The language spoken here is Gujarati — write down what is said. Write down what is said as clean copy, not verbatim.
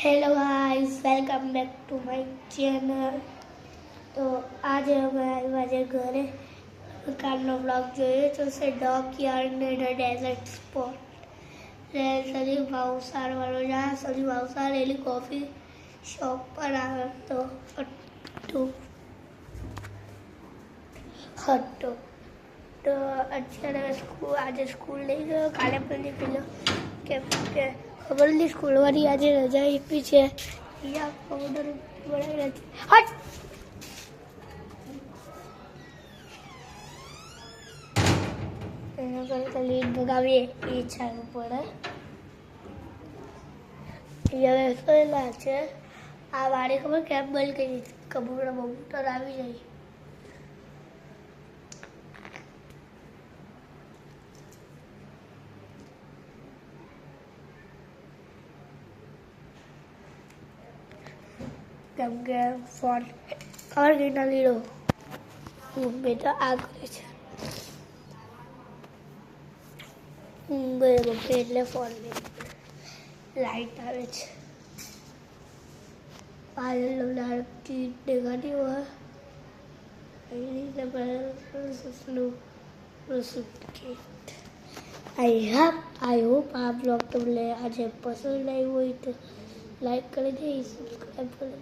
Hello guys, welcome back to my channel. તો આજે અમે આવ્યા છે ઘરે. કાલનો બ્લોગ જોયો તો છે ડોગ યાર્ડ ને ડેઝર્ટ સ્પોટ. સલી ભાવસાર વાળો જ્યાં સલી ભાવસાર એલી કોફી શોપ પર આવ્યો તો હતો. તો અત્યારે આજે સ્કૂલ નહીં ગયો, કાલે પણ નહીં પેલો કે ખબર નહીં સ્કૂલવાળી આજે રજા આપી છે. અહીંયા પાવડર બનાવી નથી. હટ એના કરતા લીડ ભગાવીએ એ ઈચ્છાનું પડે. અહીંયા બેસેલા છે. આ વાડી ખબર કેમ બંધ કરી કબૂતર આવી જાય. કેમ કે ફોન ખબર કઈ ના લીધો મમ્મી તો આ કરે છે. મમ્મી એટલે ફોન લાઈટ આવે છે. પાયલ લાડકી દેખાતી હોય એવી રીતે આઈ હોપ આ બ્લોગ તમને આજે પસંદ આવ્યો હોય તો લાઈક કરી દે, સબસ્ક્રાઈબ કરી દે.